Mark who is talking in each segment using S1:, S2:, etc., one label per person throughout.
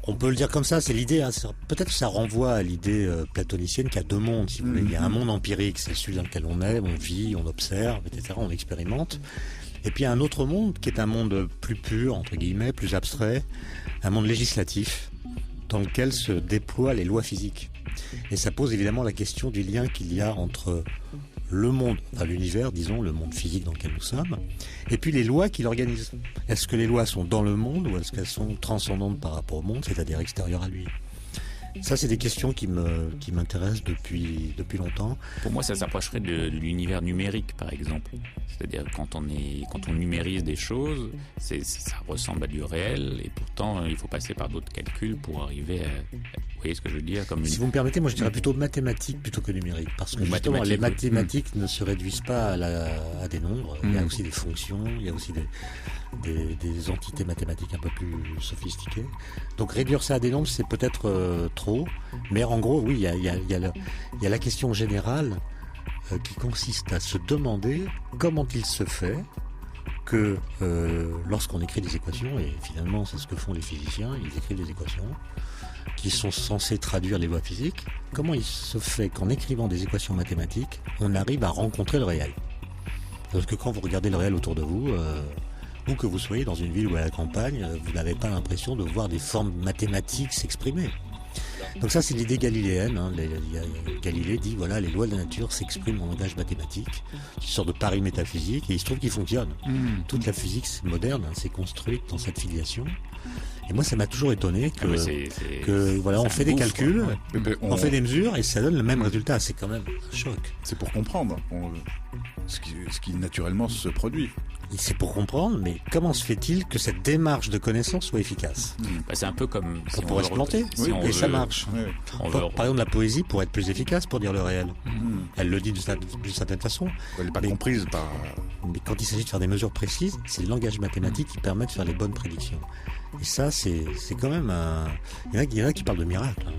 S1: On peut le dire comme ça, c'est l'idée. Hein. Peut-être que ça renvoie à l'idée platonicienne qu'il y a deux mondes, si vous voulez. Il y a un monde empirique, c'est celui dans lequel on est, on vit, on observe, etc., on expérimente. Et puis il y a un autre monde qui est un monde plus pur, entre guillemets, plus abstrait, un monde législatif, dans lequel se déploient les lois physiques. Et ça pose évidemment la question du lien qu'il y a entre le monde, enfin l'univers, disons, le monde physique dans lequel nous sommes, et puis les lois qui l'organisent. Est-ce que les lois sont dans le monde ou est-ce qu'elles sont transcendantes par rapport au monde, c'est-à-dire extérieures à lui ? Ça, c'est des questions qui m'intéressent depuis longtemps.
S2: Pour moi, ça s'approcherait de l'univers numérique, par exemple. C'est-à-dire quand on numérise des choses, ça ressemble à du réel, et pourtant, il faut passer par d'autres calculs pour arriver à... Vous voyez ce que je veux dire
S1: Si vous me permettez, moi je dirais plutôt mathématiques plutôt que numérique. Parce que justement, les mathématiques ne se réduisent pas à des nombres. Il y a aussi des fonctions, il y a aussi des entités mathématiques un peu plus sophistiquées. Donc réduire ça à des nombres, c'est peut-être trop. Mais en gros, oui, il y a la question générale qui consiste à se demander comment il se fait que lorsqu'on écrit des équations, et finalement c'est ce que font les physiciens, ils écrivent des équations qui sont censées traduire les lois physiques, comment il se fait qu'en écrivant des équations mathématiques, on arrive à rencontrer le réel ? Parce que quand vous regardez le réel autour de vous, où que vous soyez dans une ville ou à la campagne, vous n'avez pas l'impression de voir des formes mathématiques s'exprimer. Donc ça, c'est l'idée galiléenne. Hein. Galilée dit, voilà, les lois de la nature s'expriment en langage mathématique, une sorte de pari métaphysique, et il se trouve qu'il fonctionne. Toute la physique moderne s'est construite dans cette filiation. Et moi, ça m'a toujours étonné que voilà, on fait des calculs, on fait des mesures, et ça donne le même résultat. C'est quand même un choc.
S3: C'est pour comprendre ce qui naturellement se produit.
S1: C'est pour comprendre, mais comment se fait-il que cette démarche de connaissance soit efficace ?
S2: C'est un peu comme...
S1: On pourrait se planter, et ça marche. Par exemple, la poésie pourrait être plus efficace pour dire le réel. Elle le dit d'une certaine façon.
S3: Elle n'est pas comprise par...
S1: Mais quand il s'agit de faire des mesures précises, c'est le langage mathématique qui permet de faire les bonnes prédictions. Et ça, c'est quand même un... Il y en a qui parlent de miracle. Hein.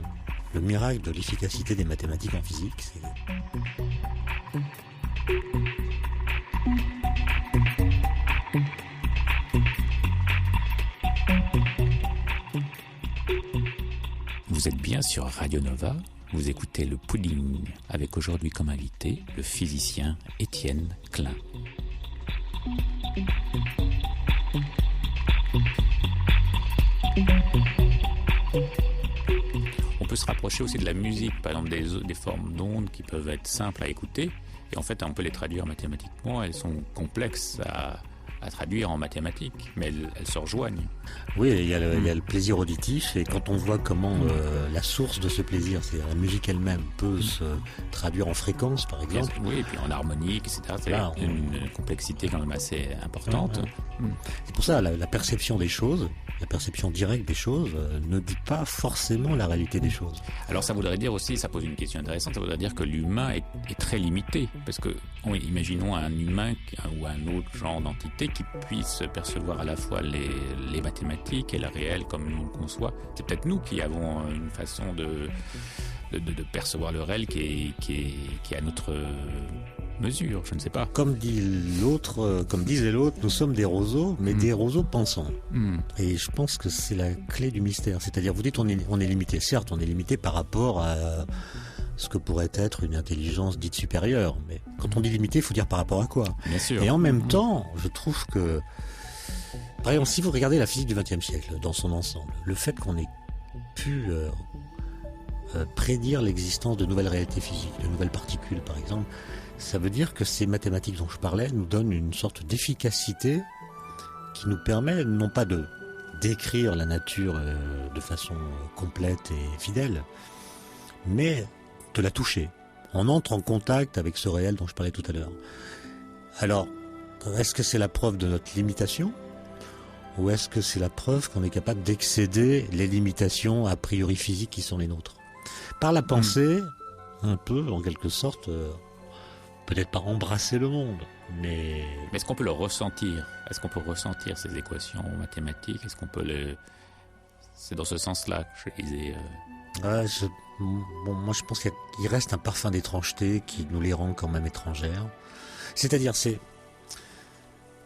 S1: Le miracle de l'efficacité des mathématiques en physique, c'est...
S2: Vous êtes bien sur Radio Nova, vous écoutez le Pudding, avec aujourd'hui comme invité le physicien Étienne Klein. On peut se rapprocher aussi de la musique, par exemple des formes d'ondes qui peuvent être simples à écouter, et en fait on peut les traduire mathématiquement, elles sont complexes à traduire en mathématiques, mais elles se rejoignent.
S1: Oui, il y a le plaisir auditif, et quand on voit comment la source de ce plaisir, c'est-à-dire la musique elle-même, peut se traduire en fréquence, par exemple.
S2: Oui, et puis en harmonique, etc. C'est une complexité quand même assez importante.
S1: C'est pour ça, la perception des choses, la perception directe des choses, ne dit pas forcément la réalité des choses.
S2: Alors ça voudrait dire aussi, ça pose une question intéressante, ça voudrait dire que l'humain est très limité, parce que, imaginons un humain ou un autre genre d'entité qui puisse percevoir à la fois les mathématiques et le réel comme nous le conçoit. C'est peut-être nous qui avons une façon de percevoir le réel qui est à notre mesure, je ne sais pas.
S1: Comme disait l'autre, nous sommes des roseaux, mais des roseaux pensants. Et je pense que c'est la clé du mystère. C'est-à-dire, vous dites on est limité. Certes, on est limité par rapport à ce que pourrait être une intelligence dite supérieure. Mais quand on dit limité, il faut dire par rapport à quoi ?
S2: Bien sûr.
S1: Et en même temps, je trouve que, par exemple, si vous regardez la physique du XXe siècle dans son ensemble, le fait qu'on ait pu prédire l'existence de nouvelles réalités physiques, de nouvelles particules par exemple, ça veut dire que ces mathématiques dont je parlais nous donnent une sorte d'efficacité qui nous permet non pas de décrire la nature de façon complète et fidèle, mais de la toucher. On entre en contact avec ce réel dont je parlais tout à l'heure. Alors, est-ce que c'est la preuve de notre limitation ? Ou est-ce que c'est la preuve qu'on est capable d'excéder les limitations a priori physiques qui sont les nôtres ? Par la pensée, un peu, en quelque sorte, peut-être pas embrasser le monde, mais
S2: est-ce qu'on peut le ressentir ? Est-ce qu'on peut ressentir ces équations mathématiques ? Est-ce qu'on peut C'est dans ce sens-là que je disais...
S1: moi je pense qu'il reste un parfum d'étrangeté qui nous les rend quand même étrangères. C'est-à-dire,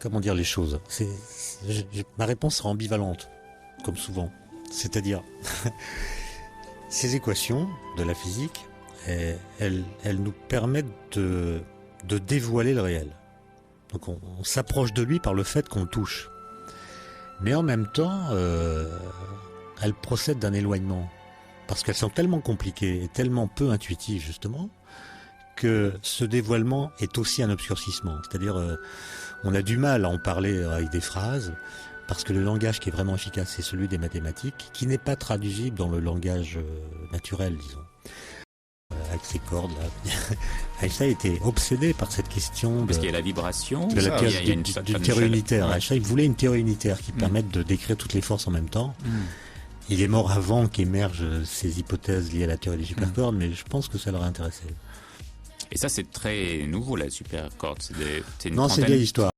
S1: comment dire les choses ? Ma réponse sera ambivalente, comme souvent. C'est-à-dire, ces équations de la physique, elles nous permettent de dévoiler le réel. Donc on s'approche de lui par le fait qu'on le touche. Mais en même temps, elles procèdent d'un éloignement. Parce qu'elles sont tellement compliquées et tellement peu intuitives, justement, que ce dévoilement est aussi un obscurcissement. C'est-à-dire, on a du mal à en parler avec des phrases, parce que le langage qui est vraiment efficace, c'est celui des mathématiques, qui n'est pas traduisible dans le langage naturel, disons. Avec ces cordes là. Einstein était obsédé par cette question
S2: parce qu'il y a la vibration,
S1: de la d'une théorie unitaire.
S2: Ouais.
S1: Einstein voulait une théorie unitaire qui permette de décrire toutes les forces en même temps. Il est mort avant qu'émergent ces hypothèses liées à la théorie des supercordes, mais je pense que ça l'aurait intéressé.
S2: Et ça, c'est très nouveau, la supercorde. C'est une
S1: non, c'est vieille histoire.